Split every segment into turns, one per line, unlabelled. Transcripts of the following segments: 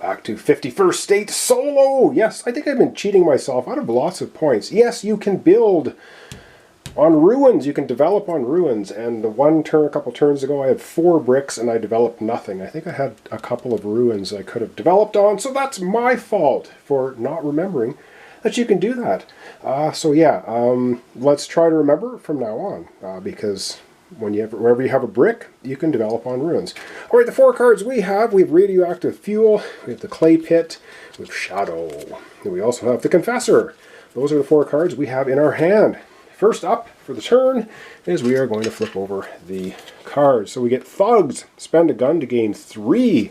Back to 51st State Solo! Yes, I think I've been cheating myself out of lots of points. Yes, you can build on ruins. You can develop on ruins. And the one turn, a couple turns ago, I had 4 bricks and I developed nothing. I think I had a couple of ruins I could have developed on, so that's my fault for not remembering that you can do that. So yeah, let's try to remember from now on, because wherever you have a brick, you can develop on ruins. All right, the 4 cards we have radioactive fuel, we have the clay pit, we have shadow, and we also have the confessor. Those are the 4 cards we have in our hand. First up for the turn is we are going to flip over the cards. So we get thugs, spend a gun to gain 3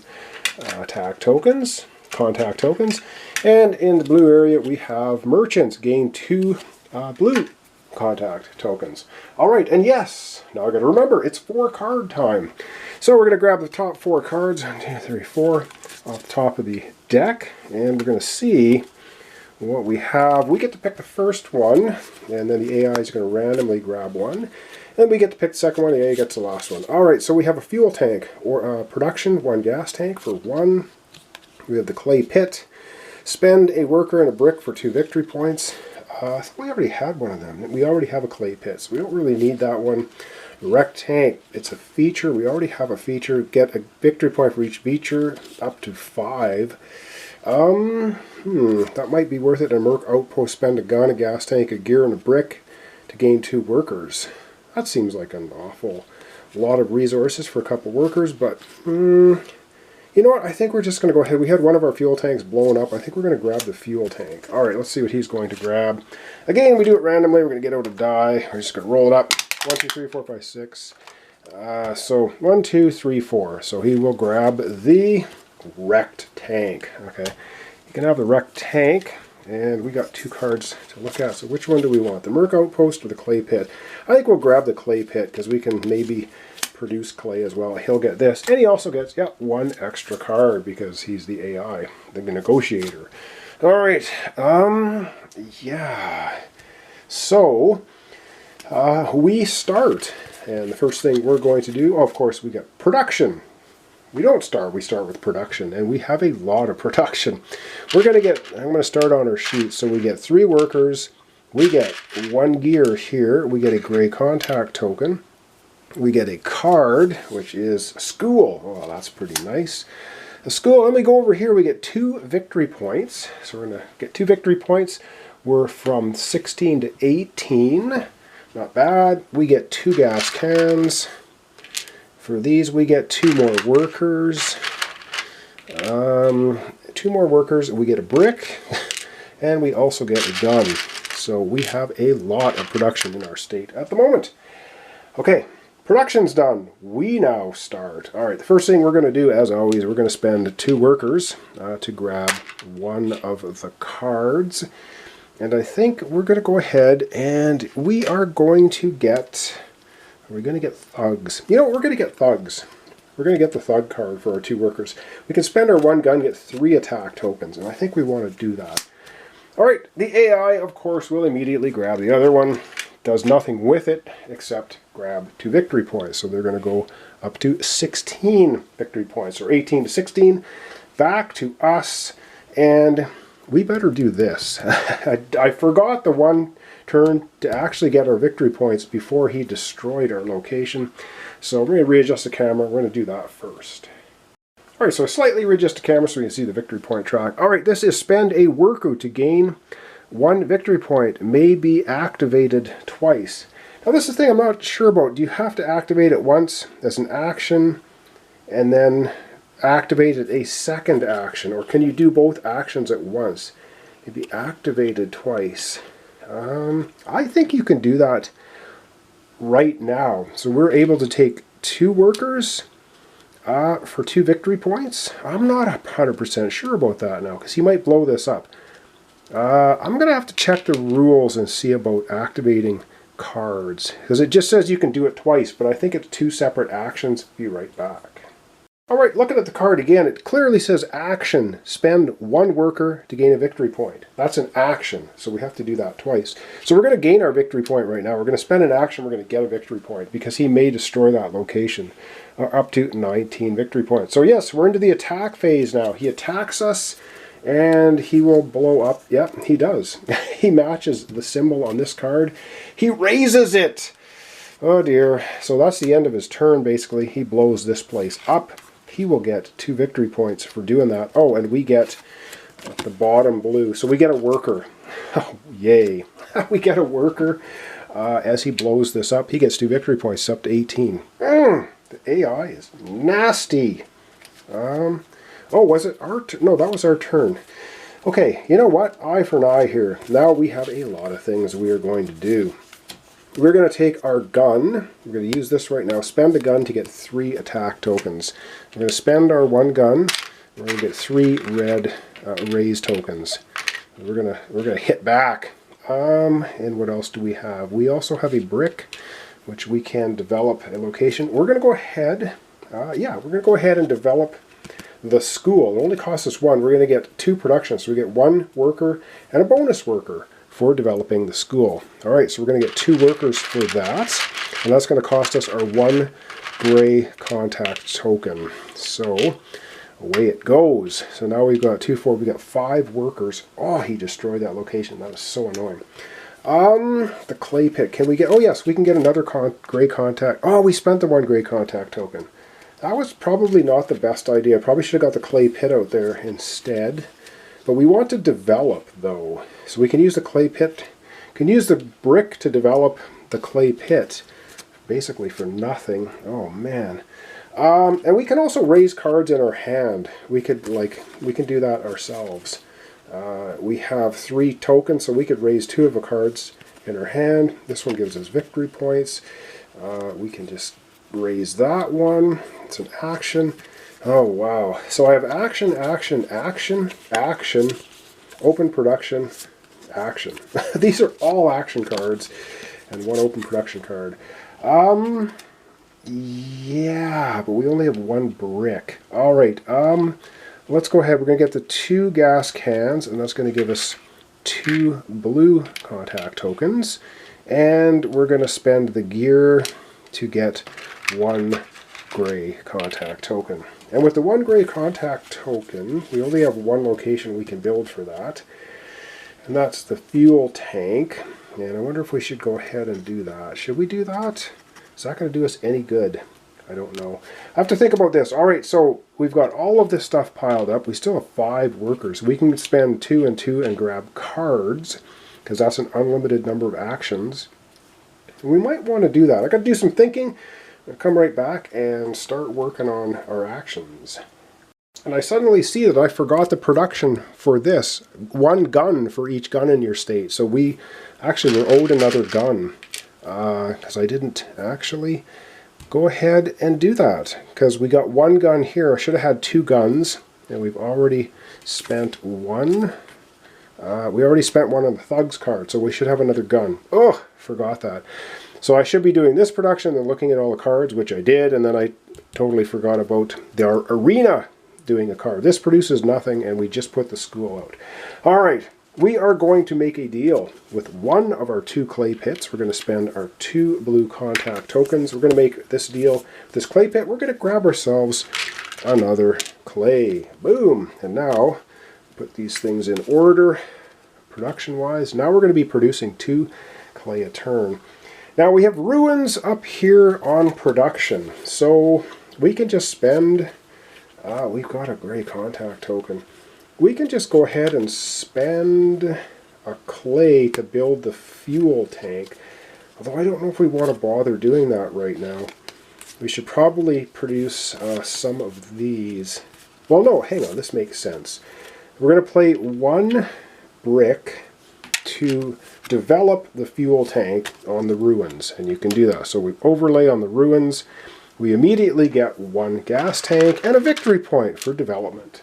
attack tokens, contact tokens, and in the blue area we have merchants, gain 2 blue contact tokens. Alright, and yes, now I gotta remember, it's 4 card time. So we're gonna grab the top 4 cards, 1, 2, 3, 4, off the top of the deck, and we're gonna see what we have. We get to pick the first one, and then the AI is going to randomly grab one. And we get to pick the second one, the AI gets the last one. Alright, so we have a fuel tank, or production, 1 gas tank for 1. We have the clay pit. Spend a worker and a brick for 2 victory points. I thought we already had one of them. We already have a clay pit, so we don't really need that one. Wreck tank, it's a feature. We already have a feature. Get a victory point for each feature, up to 5. That might be worth it. A merc outpost, spend a gun, a gas tank, a gear, and a brick to gain 2 workers. That seems like an awful lot of resources for a couple workers, but you know what? I think we're just going to go ahead. We had one of our fuel tanks blown up. I think we're going to grab the fuel tank. Alright, let's see what he's going to grab. Again, we do it randomly. We're going to get out a die. We're just going to roll it up. 1, 2, 3, 4, 5, 6. So 1, 2, 3, 4. So he will grab the wrecked tank. Okay, you can have the wrecked tank, and we got 2 cards to look at. So which one do we want? The merc outpost or the clay pit? I think we'll grab the clay pit because we can maybe produce clay as well. He'll get this, and he also gets 1 extra card because he's the AI, the negotiator. All right, yeah. So we start, and the first thing we're going to do, of course, we got production. We don't start, we start with production, and we have a lot of production. We're going to get, I'm going to start on our sheet, so we get 3 workers, we get 1 gear here, we get a gray contact token, we get a card, which is school. Oh, that's pretty nice. A school, and we go over here, we get 2 victory points. So we're going to get 2 victory points. We're from 16 to 18, not bad. We get 2 gas cans. For these, we get 2 more workers. 2 more workers, and we get a brick, and we also get a gun. So we have a lot of production in our state at the moment. Okay, production's done. We now start. All right, the first thing we're going to do, as always, we're going to spend 2 workers to grab one of the cards. And I think we're going to go ahead and we are going to get... We're going to get thugs. You know what? We're going to get thugs. We're going to get the thug card for our 2 workers. We can spend our 1 gun, get 3 attack tokens, and I think we want to do that. Alright, the AI, of course, will immediately grab the other one. Does nothing with it except grab 2 victory points. So they're going to go up to 16 victory points, or 18 to 16. Back to us, and we better do this. I forgot the one turn to actually get our victory points before he destroyed our location. So we're going to readjust the camera. We're going to do that first. Alright, so slightly readjust the camera so we can see the victory point track. Alright, this is spend a worker to gain 1 victory point. May be activated twice. Now this is the thing I'm not sure about. Do you have to activate it once as an action and then activate it a second action? Or can you do both actions at once? It'd be activated twice. I think you can do that right now. So we're able to take 2 workers for 2 victory points. I'm not 100% sure about that now because he might blow this up. I'm going to have to check the rules and see about activating cards because it just says you can do it twice, but I think it's 2 separate actions. Be right back. All right, looking at the card again, it clearly says action. Spend 1 worker to gain a victory point. That's an action, so we have to do that twice. So we're going to gain our victory point right now. We're going to spend an action, we're going to get a victory point because he may destroy that location. Up to 19 victory points. So yes, we're into the attack phase now. He attacks us and he will blow up. Yep, he does. He matches the symbol on this card. He raises it. Oh dear. So that's the end of his turn basically. He blows this place up. He will get 2 victory points for doing that. Oh, and we get the bottom blue. So we get a worker. Oh, yay. We get a worker. As he blows this up, he gets 2 victory points, up to 18. The AI is nasty. Oh, was it our turn? No, that was our turn. Okay, you know what? Eye for an eye here. Now we have a lot of things we are going to do. We're going to take our gun. We're going to use this right now. Spend the gun to get 3 attack tokens. We're going to spend our 1 gun. We're going to get 3 red raise tokens. We're going to hit back. And what else do we have? We also have a brick, which we can develop a location. We're going to go ahead. We're going to go ahead and develop the school. It only costs us 1. We're going to get 2 productions. So we get 1 worker and a bonus worker for developing the school. All right, so we're going to get 2 workers for that, and that's going to cost us our 1 gray contact token. So away it goes. So now we've got 2, 4, we got 5 workers. Oh, he destroyed that location. That was so annoying. The clay pit. Can we get? Oh yes, we can get another gray contact. Oh, we spent the 1 gray contact token. That was probably not the best idea. Probably should have got the clay pit out there instead. But we want to develop, though. So we can use the clay pit. Can use the brick to develop the clay pit. Basically for nothing. Oh, man. And we can also raise cards in our hand. We can do that ourselves. We have 3 tokens, so we could raise 2 of the cards in our hand. This one gives us victory points. We can just raise that one. It's an action. Oh, wow. So I have action, action, action, action, open production, action. These are all action cards and 1 open production card. Yeah, but we only have 1 brick. All right. Let's go ahead. We're going to get the 2 gas cans, and that's going to give us 2 blue contact tokens. And we're going to spend the gear to get 1 gray contact token. And with the 1 gray contact token, we only have 1 location we can build for that. And that's the fuel tank. And I wonder if we should go ahead and do that. Should we do that? Is that going to do us any good? I don't know. I have to think about this. All right, so we've got all of this stuff piled up. We still have 5 workers. We can spend 2 and 2 and grab cards, because that's an unlimited number of actions. We might want to do that. I got to do some thinking. I'll come right back and start working on our actions. And I suddenly see that I forgot the production for this. 1 gun for each gun in your state. So we actually were owed another gun. Because I didn't actually go ahead and do that. Because we got 1 gun here. I should have had 2 guns. And we've already spent 1. We already spent 1 on the Thugs card. So we should have another gun. Oh, forgot that. So I should be doing this production and looking at all the cards, which I did, and then I totally forgot about the arena doing a card. This produces nothing, and we just put the school out. All right, we are going to make a deal with 1 of our 2 clay pits. We're going to spend our 2 blue contact tokens. We're going to make this deal with this clay pit. We're going to grab ourselves another clay. Boom! And now, put these things in order, production-wise. Now we're going to be producing 2 clay a turn. Now we have ruins up here on production, so we can just spend, we've got a gray contact token. We can just go ahead and spend a clay to build the fuel tank, although I don't know if we want to bother doing that right now. We should probably produce some of these. Well, no, hang on, this makes sense. We're going to play 1 brick to develop the fuel tank on the ruins, and you can do that. So we overlay on the ruins, we immediately get 1 gas tank and a victory point for development.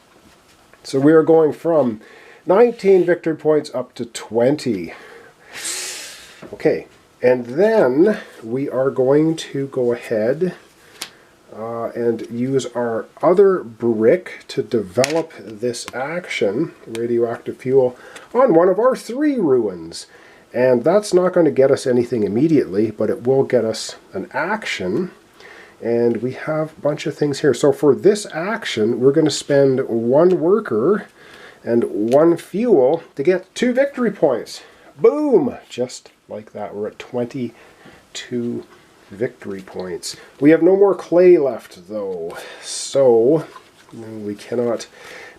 So we are going from 19 victory points up to 20. Okay, and then we are going to go ahead, and use our other brick to develop this action, radioactive fuel, on one of our 3 ruins. And that's not going to get us anything immediately, but it will get us an action. And we have a bunch of things here. So for this action, we're going to spend 1 worker and 1 fuel to get 2 victory points. Boom! Just like that. We're at 22 victory points. We have no more clay left, though. So we cannot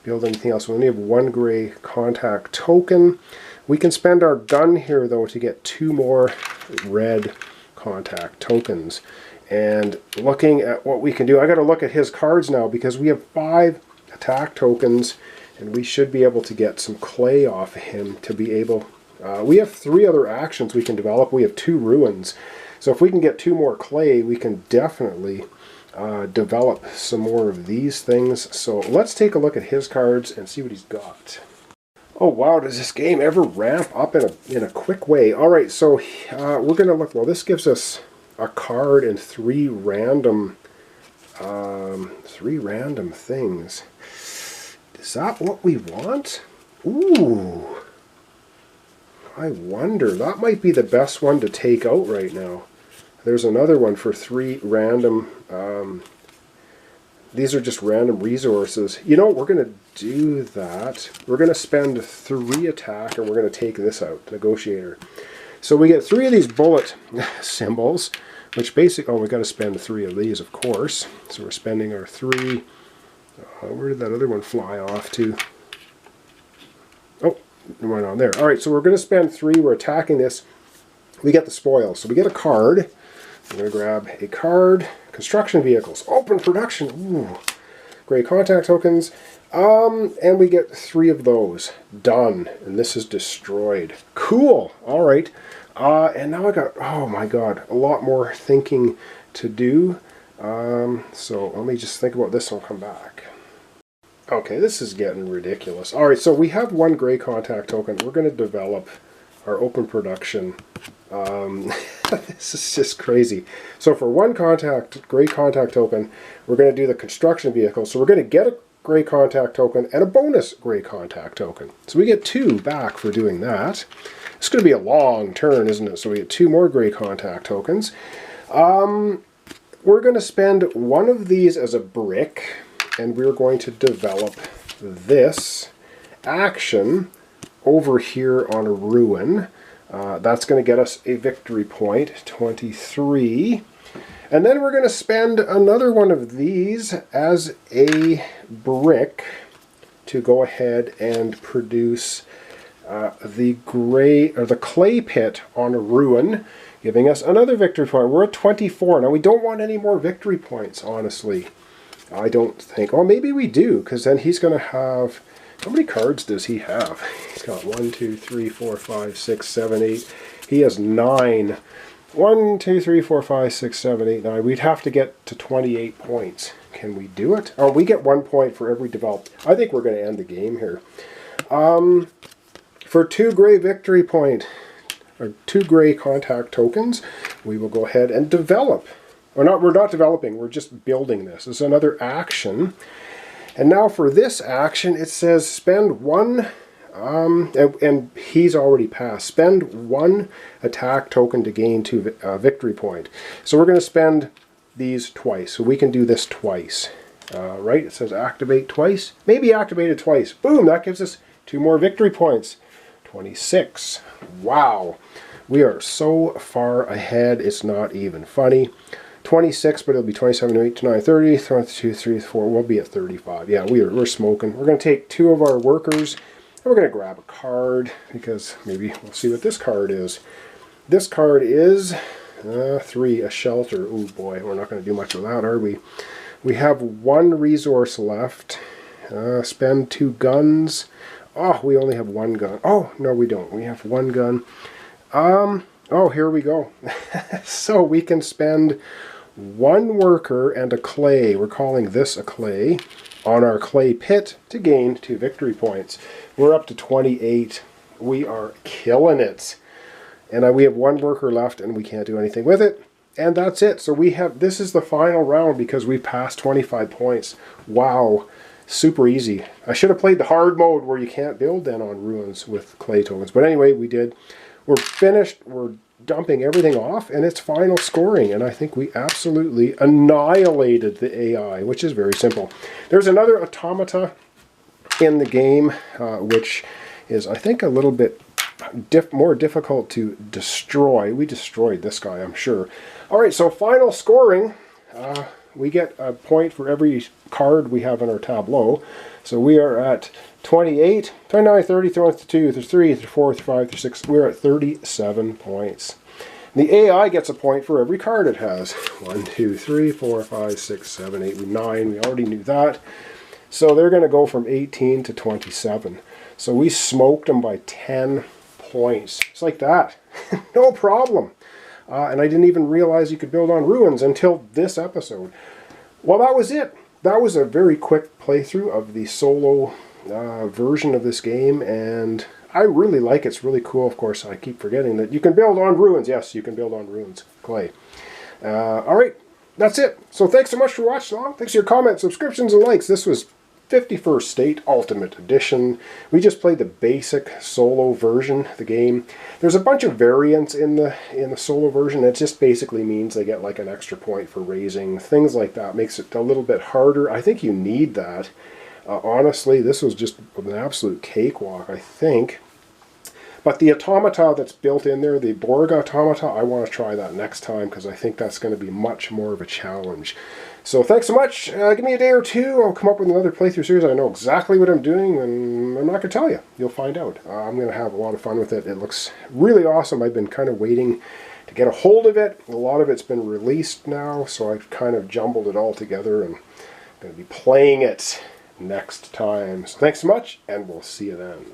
build anything else. We only have 1 gray contact token. We can spend our gun here, though, to get 2 more red contact tokens. And looking at what we can do, I got to look at his cards now because we have 5 attack tokens, and we should be able to get some clay off of him to be able. We have 3 other actions we can develop. We have 2 ruins, so if we can get 2 more clay, we can definitely develop some more of these things. So let's take a look at his cards and see what he's got. Oh wow, does this game ever ramp up in a quick way? All right, so we're gonna look. Well, this gives us a card and 3 random things. Is that what we want? Ooh, I wonder. That might be the best one to take out right now. There's another one for 3 random. These are just random resources. You know what? We're going to do that. We're going to spend 3 attack, and we're going to take this out, Negotiator. So we get 3 of these bullet symbols, which basically, oh, we've got to spend 3 of these, of course. So we're spending our 3. Where did that other one fly off to? Oh, right on there. All right, so we're going to spend 3. We're attacking this. We get the spoil. So we get a card. I'm going to grab a card. Construction vehicles. Open production. Ooh. Gray contact tokens. And we get 3 of those. Done. And this is destroyed. Cool. All right. And now I got, oh my god, a lot more thinking to do. So let me just think about this and I'll come back. Okay, this is getting ridiculous. All right, so we have 1 gray contact token. We're going to develop our open production. This is just crazy. So for 1 gray contact token, we're going to do the construction vehicle. So we're going to get a gray contact token and a bonus gray contact token. So we get 2 back for doing that. It's going to be a long turn, isn't it? So we get 2 more gray contact tokens. We're going to spend 1 of these as a brick, and we're going to develop this action over here on a ruin. That's going to get us a victory point, 23. And then we're going to spend another 1 of these as a brick to go ahead and produce the clay pit on a ruin, giving us another victory point. We're at 24. Now we don't want any more victory points, honestly. I don't think. Oh, maybe we do, because then he's going to have. How many cards does he have? He's got 1, 2, 3, 4, 5, 6, 7, 8. He has 9. 1, 2, 3, 4, 5, 6, 7, 8, 9. We'd have to get to 28 points. Can we do it? Oh, we get 1 point for every developed. I think we're going to end the game here. For 2 gray victory point, or 2 gray contact tokens, we will go ahead and develop. Or not, we're not developing, we're just building this. This is another action. And now for this action, it says spend 1, and he's already passed. Spend 1 attack token to gain 2 victory point. So we're going to spend these twice. So we can do this twice. Right? It says activate twice. Maybe activate it twice. Boom! That gives us 2 more victory points. 26. Wow. We are so far ahead, it's not even funny. 26, but it'll be 27, 29, 30, 32, 3, 4. We'll be at 35. Yeah, we're smoking. We're going to take 2 of our workers, and we're going to grab a card, because maybe we'll see what this card is. This card is 3, a shelter. Oh boy, we're not going to do much of that, are we? We have 1 resource left. Spend 2 guns. Oh, we only have 1 gun. Oh, no, we don't. We have 1 gun. Oh, here we go. So we can spend 1 worker and a clay. We're calling this a clay on our clay pit to gain 2 victory points. We're up to 28. We are killing it. And we have 1 worker left and we can't do anything with it. And that's it. So this is the final round because we've passed 25 points. Wow. Super easy. I should have played the hard mode where you can't build then on ruins with clay tokens. But anyway, we did. We're finished. We're dumping everything off, and it's final scoring. And I think we absolutely annihilated the AI, which is very simple. There's another automata in the game, which is, I think, a little bit more difficult to destroy. We destroyed this guy, I'm sure. All right, so final scoring. We get a point for every card we have in our tableau. So we are at 28, 29, 30, 32, 33, 34, 35, 36. We're at 37 points. The AI gets a point for every card it has. 1, 2, 3, 4, 5, 6, 7, 8, 9. We already knew that. So they're going to go from 18 to 27. So we smoked them by 10 points. It's like that. No problem. And I didn't even realize you could build on ruins until this episode. Well, that was it. That was a very quick playthrough of the solo version of this game, and I really like it. It's really cool. Of course, I keep forgetting that you can build on ruins. Yes, you can build on ruins. Clay. All right, that's it. So thanks so much for watching along. Thanks for your comments, subscriptions, and likes. This was 51st State Ultimate Edition. We just played the basic solo version of the game. There's a bunch of variants in the solo version. It just basically means they get like an extra point for raising. Things like that makes it a little bit harder. I think you need that. Honestly, this was just an absolute cakewalk, I think. But the automata that's built in there, the Borg automata, I want to try that next time because I think that's going to be much more of a challenge. So thanks so much. Give me a day or two. I'll come up with another playthrough series. I know exactly what I'm doing, and I'm not going to tell you. You'll find out. I'm going to have a lot of fun with it. It looks really awesome. I've been kind of waiting to get a hold of it. A lot of it's been released now, so I've kind of jumbled it all together, and I'm going to be playing it next time. So thanks so much, and we'll see you then.